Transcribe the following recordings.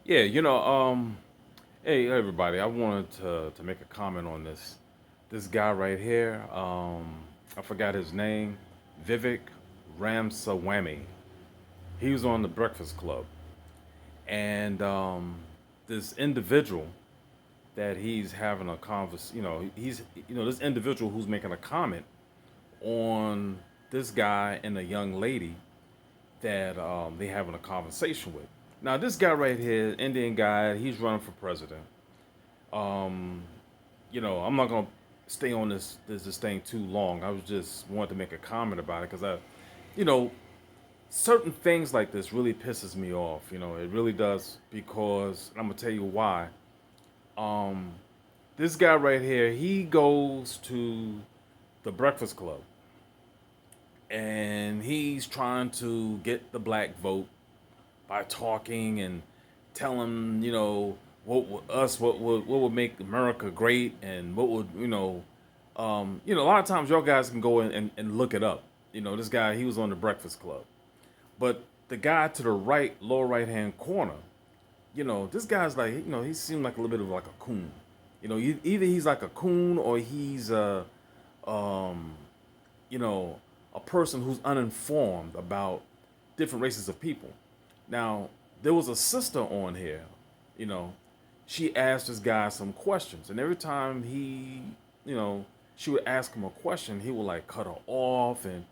Yeah, hey everybody, I wanted to make a comment on this guy right here. I forgot his name, Vivek Ramsawamy. He was on the Breakfast Club, and this individual that he's having a convers, he's this individual who's making a comment on this guy and a young lady that they having a conversation with. Now, this guy right here, Indian guy, he's running for president. Um, I'm not gonna stay on this thing too long. I was just wanted to make a comment about it because you know, certain things like this really pisses me off. It really does because I'm gonna tell you why. Um, this guy right here, he goes to the Breakfast Club and he's trying to get the black vote by talking and telling what would make America great and what would a lot of times y'all guys can go in and look it up. This guy, he was on the Breakfast Club, but the guy to the right, lower right hand corner, this guy's like, he seemed like a little bit of like a coon. Either he's like a coon or he's um you know a person who's uninformed about different races of people. Now, there was a sister on here, you know, she asked this guy some questions, and every time you know, she would ask him a question, he would like cut her off, and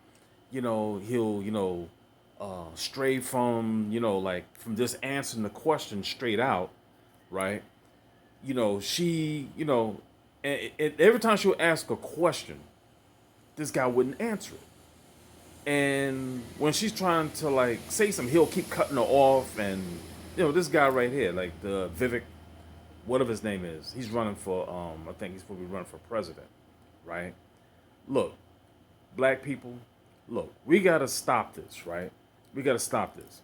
he'll stray from like from just answering the question straight out, right? She and every time she would ask a question, this guy wouldn't answer it. And when she's trying to like say something, he'll keep cutting her off. And this guy right here, like the Vivek, whatever his name is, he's running for I think he's probably running for president, right? Look, black people, look, we gotta stop this, right? We gotta stop this.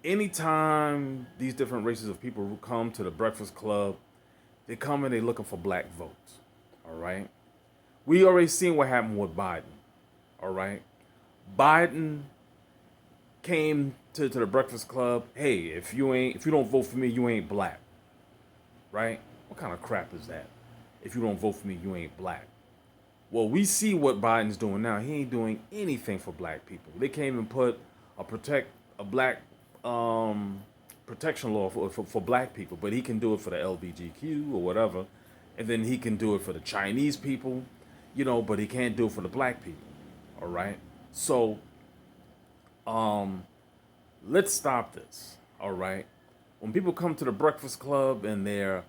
Anytime these different races of people who come to the Breakfast Club, they come and they looking for black votes. All right. We already seen what happened with Biden. All right. Biden came to the Breakfast Club. Hey, if you don't vote for me, you ain't black, right? What kind of crap is that? If you don't vote for me, you ain't black. Well, we see what Biden's doing now. He ain't doing anything for black people. They can't even put a black protection law for black people, but he can do it for the LBGQ or whatever, and then he can do it for the Chinese people, but he can't do it for the black people. All right. So, um, let's stop this. All right. When people come to the Breakfast Club and they're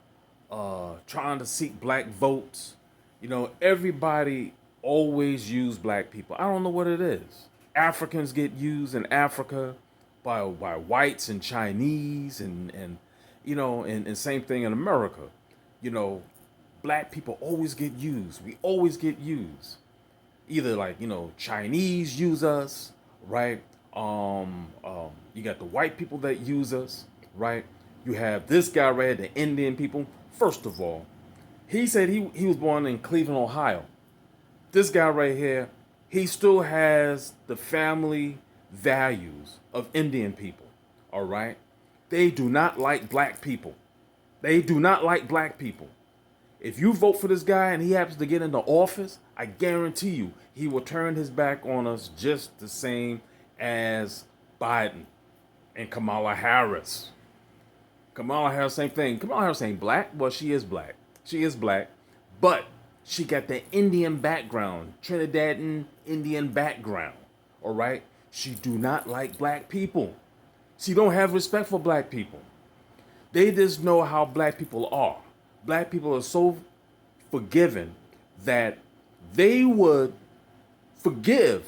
trying to seek black votes, everybody always use black people. I don't know what it is. Africans get used in Africa by whites and Chinese and same thing in America. You know, Black people always get used. We always get used. Either like Chinese use us, right? You got the white people that use us, right? You have this guy right here, the Indian people. First of all, he said he was born in Cleveland, Ohio. This guy right here, he still has the family values of Indian people. All right, they do not like black people. They do not like black people. If you vote for this guy and he happens to get into office, I guarantee you he will turn his back on us just the same as Biden and Kamala Harris. Kamala Harris, same thing. Kamala Harris ain't black. Well, she is black. She is black. But she got the Indian background, Trinidadian Indian background. All right? She do not like black people. She don't have respect for black people. They just know how black people are. Black people are so forgiving that they would forgive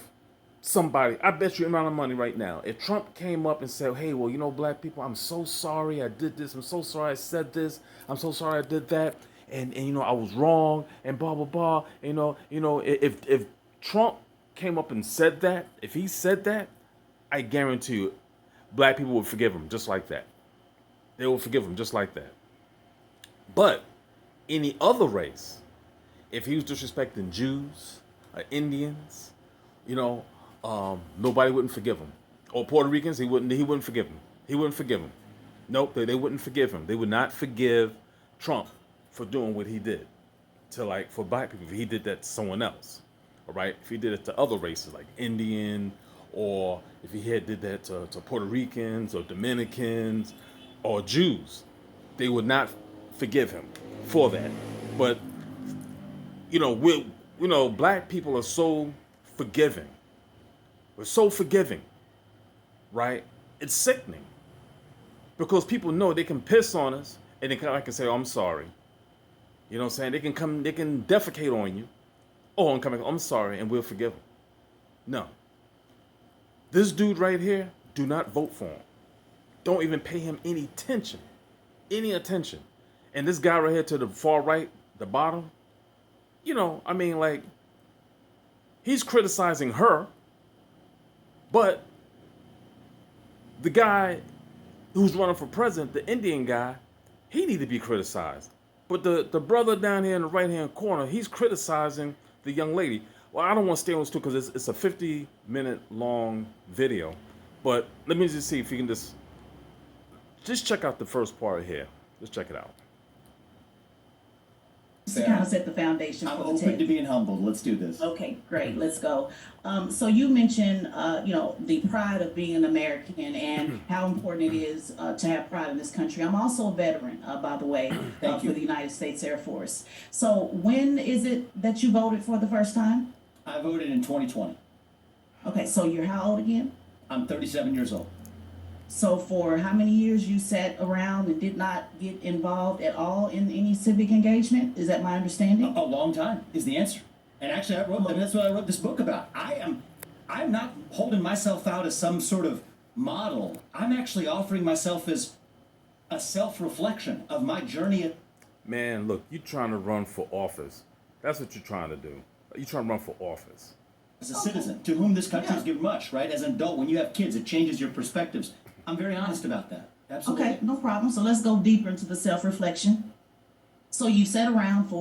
somebody. I bet you amount of money right now. If Trump came up and said, "Hey, well, black people, I'm so sorry I did this. I'm so sorry I said this. I'm so sorry I did that, and I was wrong, and blah blah blah." If Trump came up and said that, if he said that, I guarantee you, black people would forgive him just like that. They will forgive him just like that. But any other race, if he was disrespecting Jews, Indians, nobody wouldn't forgive him. Or Puerto Ricans, he wouldn't forgive him. He wouldn't forgive him. Nope, they wouldn't forgive him. They would not forgive Trump for doing what he did to, like, for black people. If he did that to someone else, all right? If he did it to other races like Indian, or if he had did that to Puerto Ricans or Dominicans or Jews, they would not forgive him for that. But black people are so forgiving. We're so forgiving, right? It's sickening because people know they can piss on us and they can say, "Oh, I'm sorry." You know what I'm saying? They can defecate on you. Oh, I'm sorry, and we'll forgive them. No. This dude right here, do not vote for him. Don't even pay him any attention. Any attention. And this guy right here to the far right, the bottom, like, he's criticizing her, but the guy who's running for president, the Indian guy, he need to be criticized. But the brother down here in the right-hand corner, he's criticizing the young lady. Well, I don't want to stay on this too because it's a 50-minute long video. But let me just see if you can just check out the first part here. Just check it out. To kind of set the foundation I'm for the open test. to being humbled. Let's do this. Okay, great. Let's go. So you mentioned, the pride of being an American and how important it is to have pride in this country. I'm also a veteran, by the way, Thank you. for the United States Air Force. So when is it that you voted for the first time? I voted in 2020. Okay, so you're how old again? I'm 37 years old. So for how many years you sat around and did not get involved at all in any civic engagement? Is that my understanding? A long time is the answer. And actually, that's what I wrote this book about. I'm not holding myself out as some sort of model. I'm actually offering myself as a self-reflection of my journey. Man, look, you're trying to run for office. That's what you're trying to do. You're trying to run for office. As a citizen, to whom this country has given much, right? As an adult, when you have kids, it changes your perspectives. I'm very honest about that. Absolutely. Okay, no problem. So let's go deeper into the self-reflection. So you sat around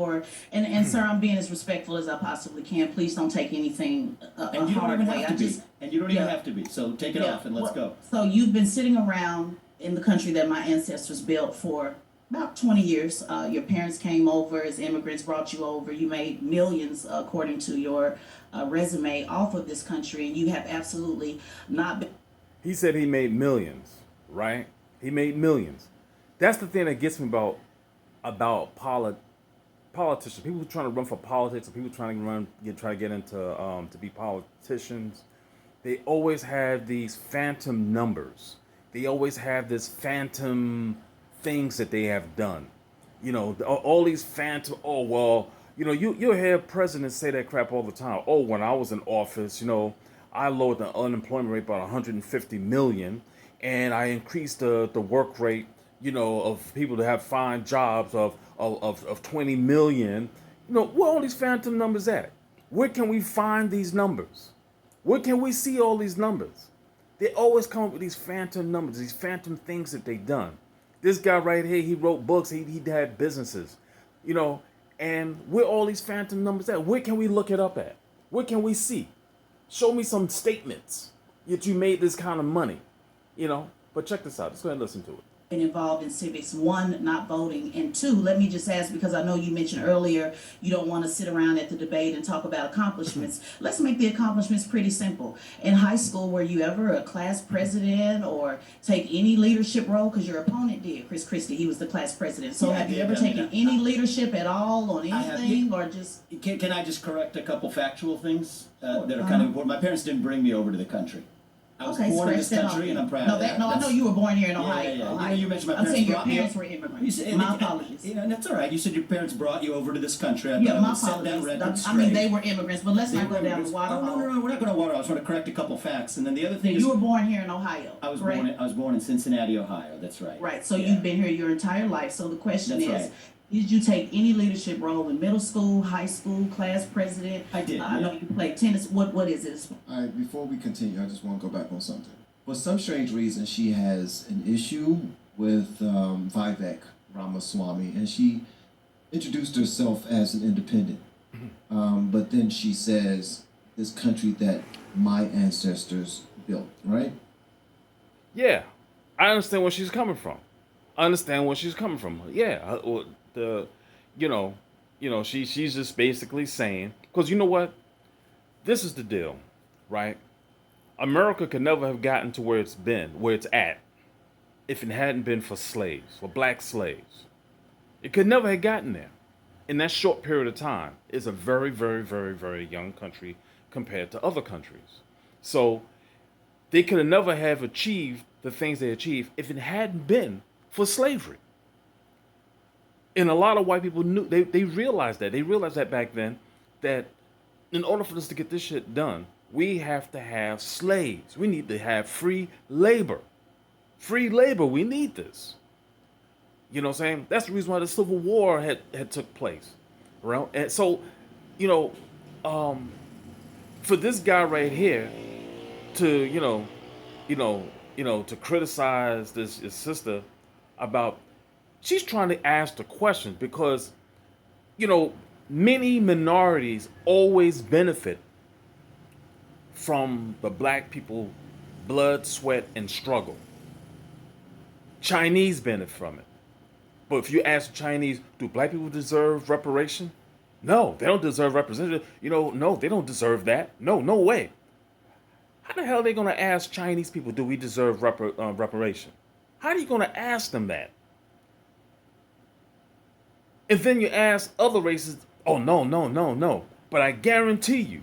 and sir, I'm being as respectful as I possibly can. Please don't take anything And you don't hard even way. have to be. And you don't even have to be. So take it off and let's go. So you've been sitting around in the country that my ancestors built for about 20 years. Your parents came over as immigrants, brought you over. You made millions, according to your resume, off of this country, and you have absolutely not been. He said he made millions, right? He made millions. That's the thing that gets me about politicians. People who are trying to run for politics, or people trying to get into to be politicians. They always have these phantom numbers. They always have this phantom things that they have done. All these phantom. Oh well, you'll hear presidents say that crap all the time. Oh, when I was in office, I lowered the unemployment rate by 150 million, and I increased the work rate, of people to have fine jobs of 20 million. Where all these phantom numbers at? Where can we find these numbers? Where can we see all these numbers? They always come up with these phantom numbers, these phantom things that they done. This guy right here, he wrote books, he had businesses, and where all these phantom numbers at? Where can we look it up at? Where can we see? Show me some statements that you made this kind of money, But check this out. Let's go ahead and listen to it. Involved in civics. One, not voting, and two, let me just ask, because I know you mentioned earlier you don't want to sit around at the debate and talk about accomplishments. Let's make the accomplishments pretty simple. In high school, were you ever a class president or take any leadership role? Because your opponent did, Chris Christie, he was the class president. So have you ever taken any leadership at all on anything, or just? Can I just correct a couple factual things that are kind of important? My parents didn't bring me over to the country. I was born in this country, and I'm proud of that. No, I know you were born here in Ohio. Yeah. Ohio. You mentioned my I'm parents saying your brought me parents up. were immigrants. My apologies. That's all right. You said your parents brought you over to this country. I Yeah, thought I my would set that apologies. record I straight. mean, they were immigrants, but let's not go down the immigrants. water hole. No, we're not going to water. I just want to correct a couple facts, and then the other thing is You were born here in Ohio. I was correct? born in Cincinnati, Ohio. That's right. Right. So Yeah. you've been here your entire life. So the question That's is, right. did you take any leadership role in middle school, high school, class president? I did, I know yeah. you played tennis. What is this? All right, before we continue, I just want to go back on something. For some strange reason, she has an issue with Vivek Rama, and she introduced herself as an independent. But then she says, this country that my ancestors built, right? Yeah, I understand where she's coming from. I understand where she's coming from. Yeah, the, you know, she's just basically saying, because you know what, this is the deal, right? America could never have gotten to where it's been, where it's at, if it hadn't been for slaves, for black slaves. It could never have gotten there in that short period of time. It's a very, very, very, very young country compared to other countries. So they could have never have achieved the things they achieved if it hadn't been for slavery. And a lot of white people knew, they realized that. They realized that back then, that in order for us to get this shit done, we have to have slaves. We need to have free labor. Free labor, we need this. You know what I'm saying? That's the reason why the Civil War had took place. Right? And so, you know, for this guy right here to, to criticize this his sister about, she's trying to ask the question because, many minorities always benefit from the black people blood, sweat, and struggle. Chinese benefit from it. But if you ask the Chinese, do black people deserve reparation? No, they don't deserve representation. No, they don't deserve that. No way. How the hell are they going to ask Chinese people, do we deserve reparation? How are you going to ask them that? And then you ask other races, oh, no. But I guarantee you,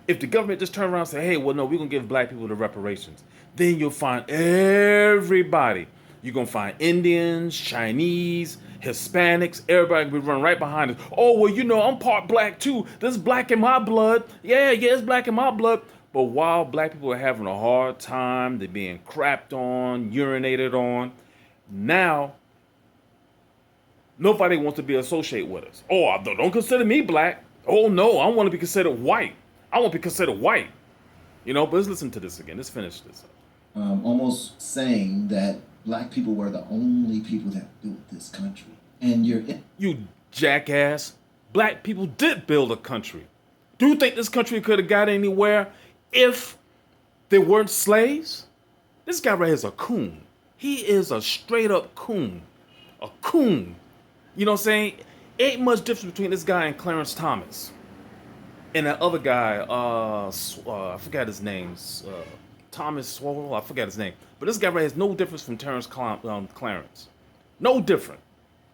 if the government just turned around and said, hey, well, no, we're going to give black people the reparations, then you'll find everybody. You're going to find Indians, Chinese, Hispanics, everybody will be running right behind us. Oh, well, I'm part black too. There's black in my blood. Yeah, it's black in my blood. But while black people are having a hard time, they're being crapped on, urinated on, now nobody wants to be associated with us. Oh, don't consider me black. Oh, no, I want to be considered white. I want to be considered white. But let's listen to this again. Let's finish this up. Almost saying that black people were the only people that built this country. And you jackass. Black people did build a country. Do you think this country could have got anywhere if there weren't slaves? This guy right here is a coon. He is a straight up coon. A coon. You know what I'm saying? Ain't much difference between this guy and Clarence Thomas. And that other guy, I forgot his name. Thomas Swallow, I forgot his name. But this guy right here has no difference from Terrence Clarence. No different.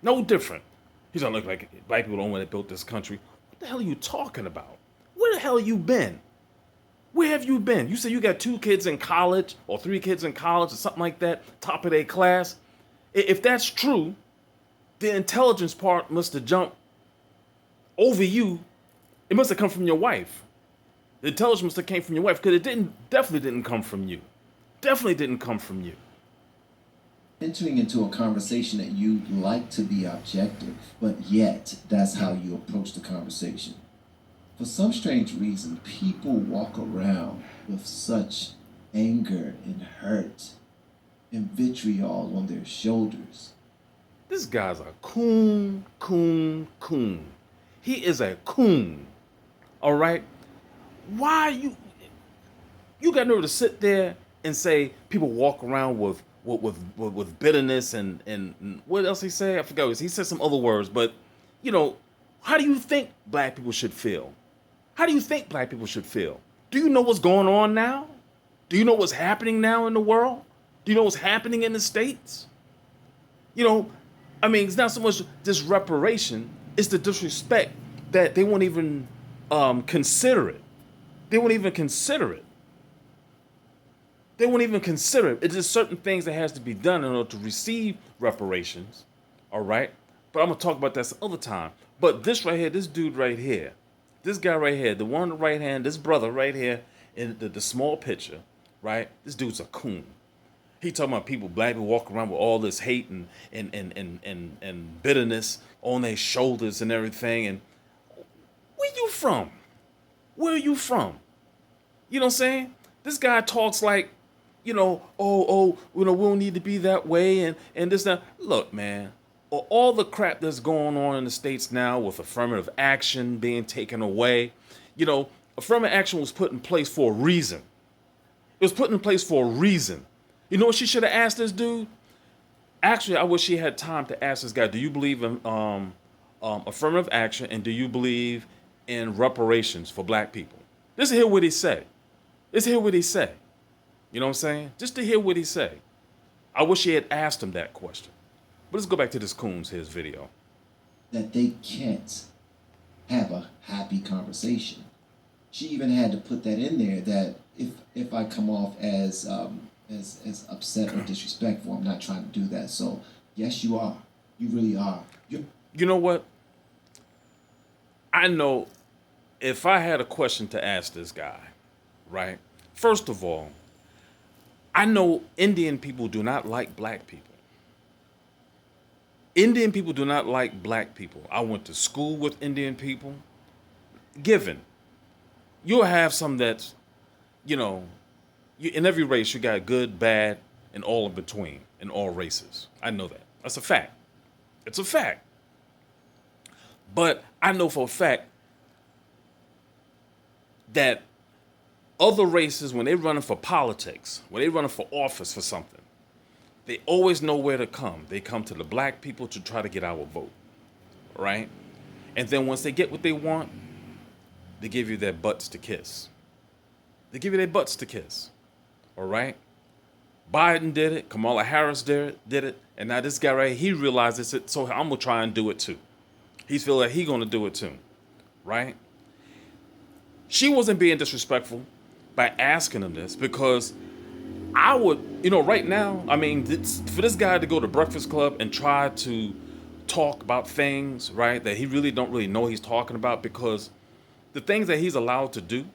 He's gonna look like black people don't want to build this country. What the hell are you talking about? Where the hell you been? Where have you been? You say you got 2 kids in college or 3 kids in college or something like that, top of their class. If that's true, the intelligence part must have jumped over you. It must have come from your wife. The intelligence must have came from your wife, because definitely didn't come from you. Definitely didn't come from you. Entering into a conversation that you like to be objective, but yet that's how you approach the conversation. For some strange reason, people walk around with such anger and hurt and vitriol on their shoulders. This guy's a coon. He is a coon. All right? Why you got nerve to sit there and say people walk around with bitterness and what else he say? I forgot. He said some other words, but how do you think black people should feel? How do you think black people should feel? Do you know what's going on now? Do you know what's happening now in the world? Do you know what's happening in the States? It's not so much this reparation, it's the disrespect that they won't even consider it. They won't even consider it. It's just certain things that has to be done in order to receive reparations. All right? But I'm going to talk about that some other time. But this right here, this dude right here, this guy right here, the one on the right hand, this brother right here in the small picture, right? This dude's a coon. He talking about people, black people walk around with all this hate and bitterness on their shoulders and everything. And where you from? Where are you from? You know what I'm saying? This guy talks like, we don't need to be that way and this, that. Look, man, all the crap that's going on in the States now with affirmative action being taken away, affirmative action was put in place for a reason. It was put in place for a reason. You know what she should have asked this dude? Actually, I wish he had time to ask this guy, do you believe in affirmative action, and do you believe in reparations for black people? Just to hear what he say. Just to hear what he say. You know what I'm saying? Just to hear what he say. I wish he had asked him that question. But let's go back to this Coons, his video. That they can't have a happy conversation. She even had to put that in there that if I come off as upset or disrespectful, I'm not trying to do that. So yes, you are. You really are. You know what? I know if I had a question to ask this guy, right? First of all, I know Indian people do not like black people. Indian people do not like black people. I went to school with Indian people. Given, you'll have some that's, in every race you got good, bad, and all in between in all races. I know that. That's a fact. It's a fact. But I know for a fact that other races, when they're running for politics, when they're running for office for something, they always know where to come. They come to the black people to try to get our vote, right? And then once they get what they want, they give you their butts to kiss. They give you their butts to kiss, all right? Biden did it. Kamala Harris did it. And now this guy right here, he realizes it, so I'm going to try and do it too. He feels like he's going to do it too, right? She wasn't being disrespectful by asking him this, because I would, right now, I mean, for this guy to go to Breakfast Club and try to talk about things, right, that he really don't really know he's talking about, because the things that he's allowed to do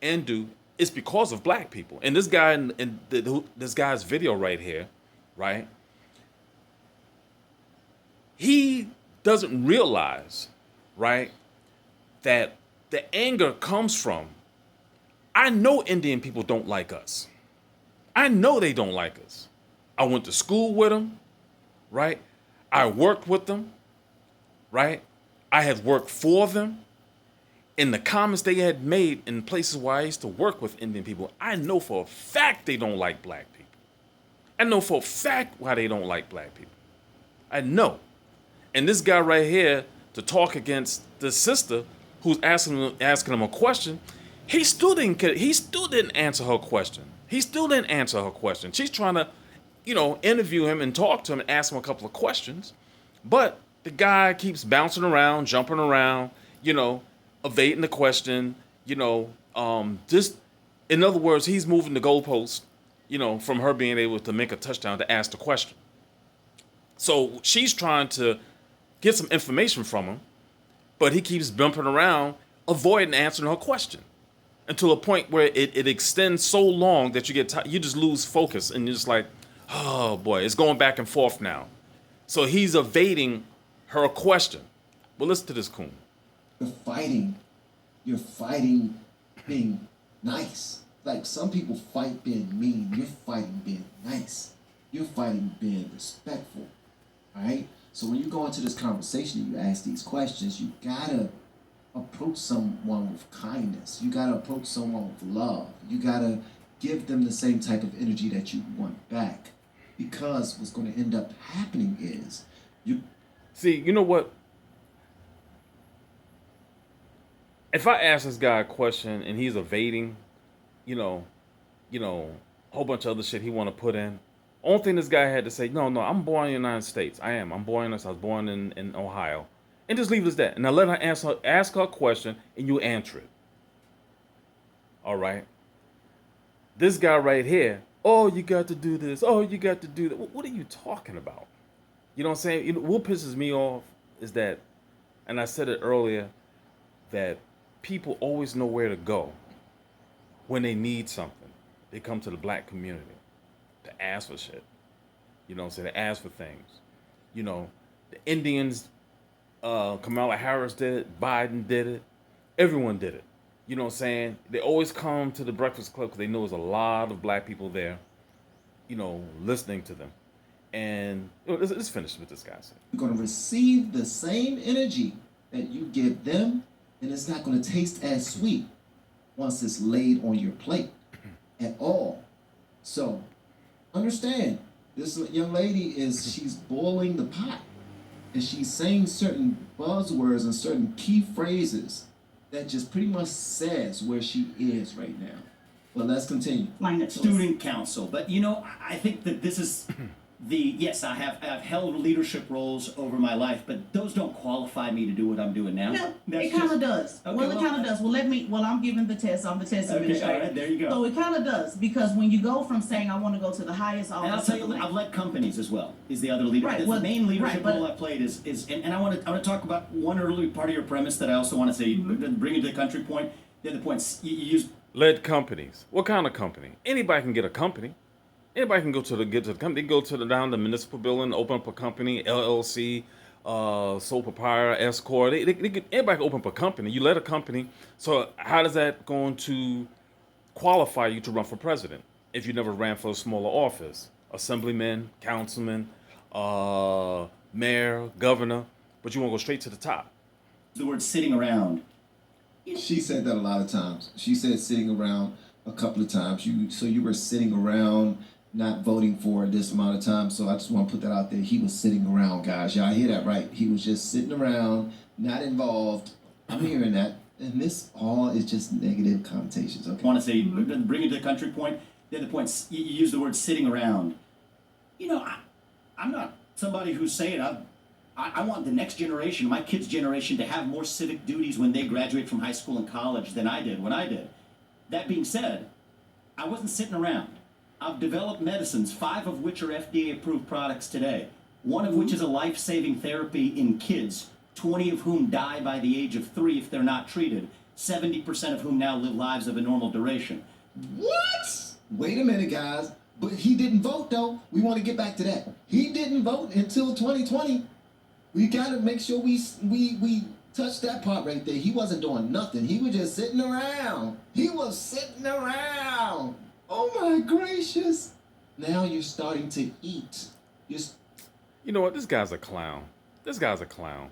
and do is because of black people. And this guy this guy's video right here, right, he doesn't realize, right, that the anger comes from, I know Indian people don't like us. I know they don't like us. I went to school with them, right? I worked with them, right? I had worked for them. In the comments they had made in places where I used to work with Indian people, I know for a fact they don't like black people. I know for a fact why they don't like black people. I know. And this guy right here, to talk against the sister who's asking him a question, he still didn't answer her question. He still didn't answer her question. She's trying to, interview him and talk to him and ask him a couple of questions. But the guy keeps bouncing around, jumping around, evading the question, just, in other words, he's moving the goalpost, from her being able to make a touchdown to ask the question. So she's trying to get some information from him, but he keeps bumping around, avoiding answering her question, until a point where it extends so long that you just lose focus, and you're just like, oh boy, it's going back and forth now. So he's evading her question. Well, listen to this coon. You're fighting being nice. Like, some people fight being mean. You're fighting being nice. You're fighting being respectful. All right? So when you go into this conversation and you ask these questions, you gotta approach someone with kindness. You gotta approach someone with love. You gotta give them the same type of energy that you want back. Because what's gonna end up happening is See, you know what? If I ask this guy a question and he's evading, a whole bunch of other shit he want to put in, only thing this guy had to say, no, I'm born in the United States. I'm born in this. I was born in Ohio. And just leave it as that. And now let her ask her a question, and you answer it. All right? This guy right here, oh, you got to do this. Oh, you got to do that. What are you talking about? You know what I'm saying? What pisses me off is that, and I said it earlier, that people always know where to go when they need something. They come to the black community to ask for shit. You know what I'm saying? To ask for things. The Indians, Kamala Harris did it, Biden did it, everyone did it. You know what I'm saying? They always come to the Breakfast Club because they know there's a lot of black people there, listening to them. And let's finish with this guy. You're going to receive the same energy that you give them, and it's not going to taste as sweet once it's laid on your plate at all. So understand, This young lady she's boiling the pot, and she's saying certain buzzwords and certain key phrases that just pretty much says where she is right now. But let's continue. Explain it to us. Student council. But you know, I think that this is yes, I've held leadership roles over my life, but those don't qualify me to do what I'm doing now. No, That's it kind of just- does. Okay, Well, it well- kind of does. Well, I'm giving the test. I'm the test Okay, administrator. all right, there you go. So it kind of does, because when you go from saying I want to go to the highest office, And I'll tell of you, the land- I've led companies as well. Is the other leader? Right, The well, main leadership right, but- role I played is and I want to talk about one early part of your premise that I also want to say. Bring it to the country point. The other points you use. Led companies. What kind of company? Anybody can get a company. Anybody can get to the company. They go to down the municipal building, open up a company, LLC, sole proprietor, S corp. Anybody can open up a company. You led a company. So how does that going to qualify you to run for president if you never ran for a smaller office? Assemblyman, councilman, mayor, governor, but you want to go straight to the top. The word sitting around. She said that a lot of times. She said sitting around a couple of times. You were sitting around, not voting for this amount of time. So I just want to put that out there. He was sitting around, guys. Y'all hear that right? He was just sitting around, not involved. I'm hearing that. And this all is just negative connotations, I okay? want to say, bring it to the country point. The other points you use the word sitting around. You know, I'm not somebody who's saying I want the next generation, my kids' generation, to have more civic duties when they graduate from high school and college than I did when I did. That being said, I wasn't sitting around. I've developed medicines, 5 of which are FDA-approved products today, one of which is a life-saving therapy in kids, 20 of whom die by the age of 3 if they're not treated, 70% of whom now live lives of a normal duration. What? Wait a minute, guys. But he didn't vote, though. We want to get back to that. He didn't vote until 2020. We got to make sure we touch that part right there. He wasn't doing nothing. He was just sitting around. He was sitting around. Oh, my gracious. Now you're starting to eat. You know what? This guy's a clown. This guy's a clown.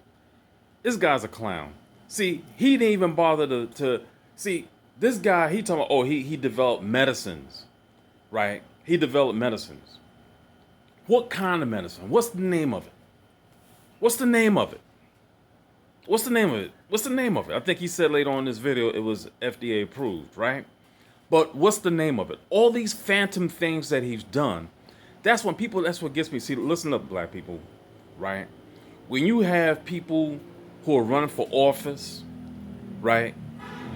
This guy's a clown. See, he didn't even bother to see this guy. He talking about, oh, he developed medicines, right? He developed medicines. What kind of medicine? What's the name of it? What's the name of it? What's the name of it? What's the name of it? I think he said later on in this video it was FDA approved, right? But what's the name of it? All these phantom things that he's done, that's what gets me. See, listen up, black people, right? When you have people who are running for office, right?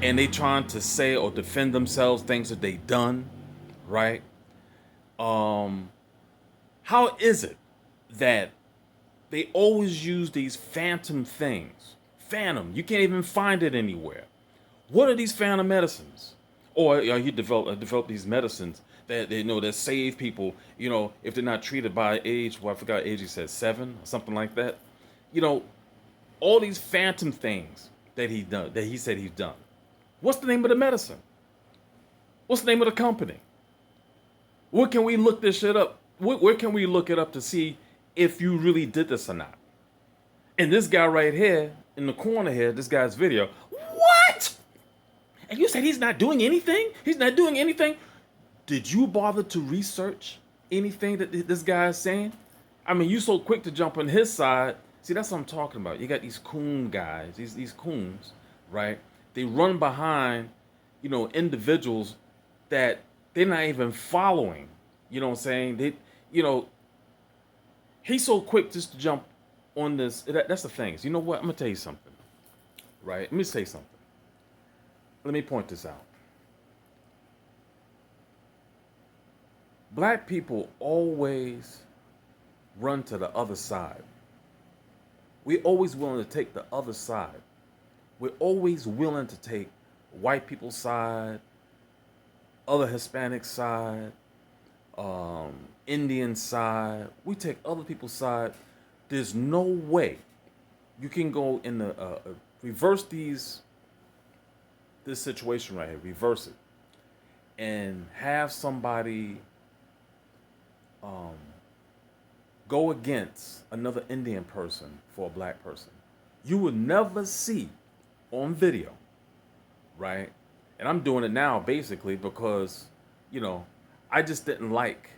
And they trying to say or defend themselves, things that they done, right? How is it that they always use these phantom things? Phantom, you can't even find it anywhere. What are these phantom medicines? Or he developed these medicines that that save people, if they're not treated by age. Well, I forgot age. He said 7 or something like that. All these phantom things that he said he's done. What's the name of the medicine? What's the name of the company? Where can we look this shit up? Where can we look it up to see if you really did this or not? And this guy right here in the corner here, this guy's video. What? And you said he's not doing anything? He's not doing anything? Did you bother to research anything that this guy is saying? I mean, you so quick to jump on his side. See, that's what I'm talking about. You got these coon guys, these coons, right? They run behind, individuals that they're not even following. You know what I'm saying? He's so quick just to jump on this. That's the thing. You know what? I'm going to tell you something, right? Let me say something. Let me point this out. Black people always run to the other side. We're always willing to take the other side. We're always willing to take white people's side, other Hispanic side, Indian side. We take other people's side. There's no way you can go in the reverse this situation right here, reverse it, and have somebody go against another Indian person for a black person. You would never see on video, right? And I'm doing it now basically because, I just didn't like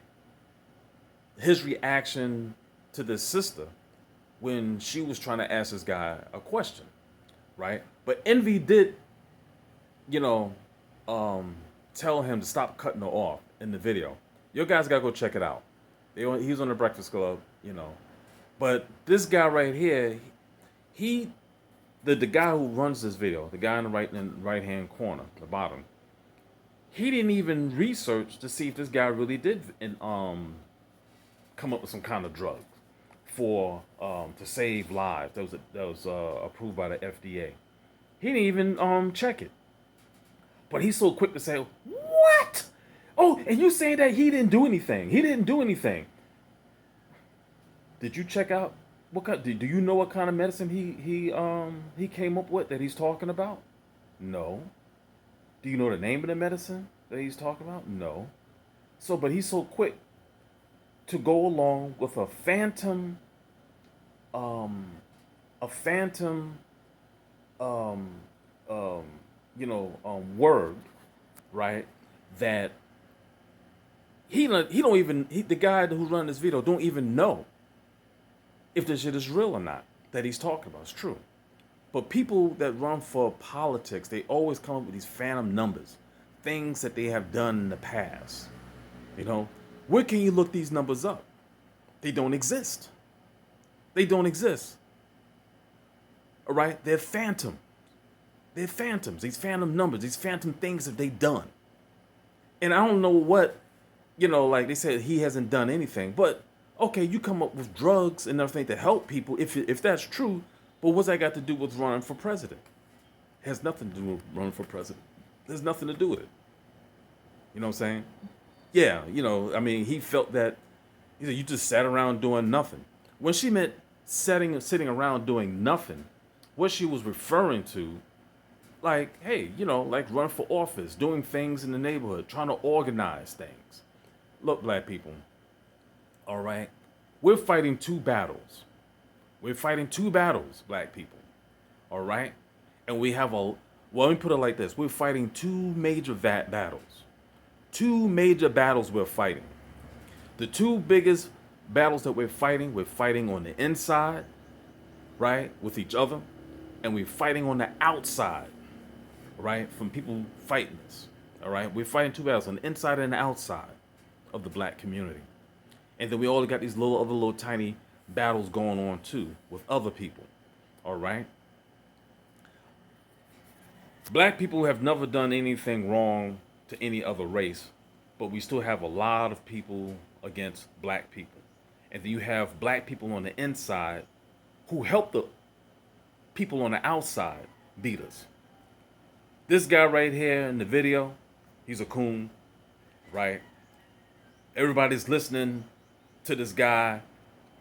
his reaction to this sister when she was trying to ask this guy a question, right? But Envy did, you know, tell him to stop cutting her off in the video. You guys gotta go check it out. He's on the Breakfast Club, you know. But this guy right here, the guy who runs this video, the guy in the right hand corner, the bottom, he didn't even research to see if this guy really did come up with some kind of drug for to save lives that was approved by the FDA. He didn't even check it. But he's so quick to say, "What? Oh, and you saying that he didn't do anything? He didn't do anything." Did you check out what kind? Do you know what kind of medicine he came up with that he's talking about? No. Do you know the name of the medicine that he's talking about? No. So, but he's so quick to go along with a phantom, word, right? That the guy who run this video don't even know if this shit is real or not that he's talking about. It's true. But people that run for politics, they always come up with these phantom numbers, things that they have done in the past. You know, where can you look these numbers up? They don't exist. They don't exist. All right? They're phantom. They're phantoms. These phantom numbers, these phantom things that they've done. And I don't know what, like they said he hasn't done anything. But, okay, you come up with drugs and everything to help people, if that's true, but what's that got to do with running for president? It has nothing to do with running for president. There's nothing to do with it. You know what I'm saying? Yeah, he felt that, he said, you just sat around doing nothing. When she meant sitting around doing nothing, what she was referring to, like, hey, like run for office, doing things in the neighborhood, trying to organize things. Look, black people, all right? We're fighting two battles. We're fighting two battles, black people, all right? And we have let me put it like this. We're fighting two major battles. Two major battles we're fighting. The two biggest battles that we're fighting on the inside, right, with each other, and we're fighting on the outside, right, from people fighting us, all right? We're fighting two battles on the inside and the outside of the black community. And then we all got these little tiny battles going on too with other people, all right? Black people have never done anything wrong to any other race, but we still have a lot of people against black people. And then you have black people on the inside who help the people on the outside beat us. This guy right here in the video, he's a coon, right? Everybody's listening to this guy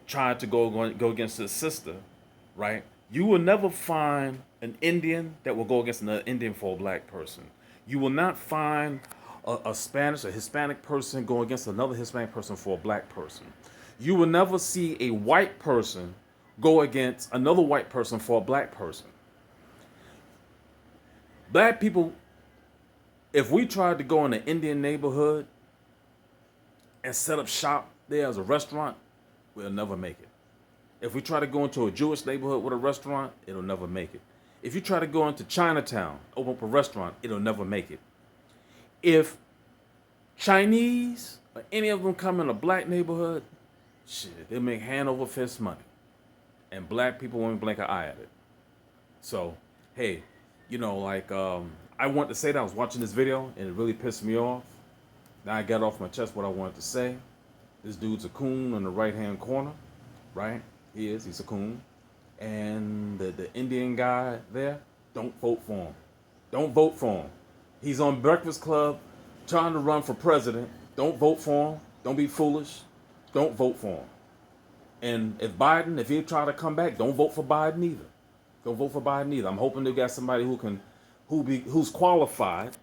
trying to go against his sister, right? You will never find an Indian that will go against another Indian for a black person. You will not find a Hispanic person go against another Hispanic person for a black person. You will never see a white person go against another white person for a black person. Black people, if we tried to go in an Indian neighborhood and set up shop there as a restaurant, we'll never make it. If we try to go into a Jewish neighborhood with a restaurant, it'll never make it. If you try to go into Chinatown, open up a restaurant, it'll never make it. If Chinese or any of them come in a black neighborhood, shit, they'll make hand over fist money. And black people won't blink an eye at it. So, hey, I want to say that I was watching this video and it really pissed me off. Now I got off my chest what I wanted to say. This dude's a coon in the right-hand corner, right? He's a coon. And the Indian guy there, don't vote for him. Don't vote for him. He's on Breakfast Club trying to run for president. Don't vote for him. Don't be foolish. Don't vote for him. And if he try to come back, don't vote for Biden either. Don't vote for Biden either. I'm hoping they got somebody who's qualified,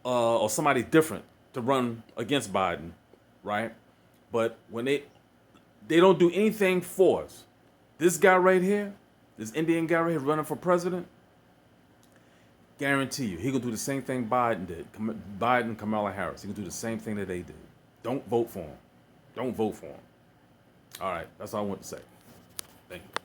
or somebody different to run against Biden, right? But when they don't do anything for us. This guy right here, this Indian guy right here running for president, guarantee you, he gonna do the same thing Biden did. Biden, Kamala Harris, he gonna do the same thing that they did. Don't vote for him. Don't vote for him. All right, that's all I want to say. Thank you.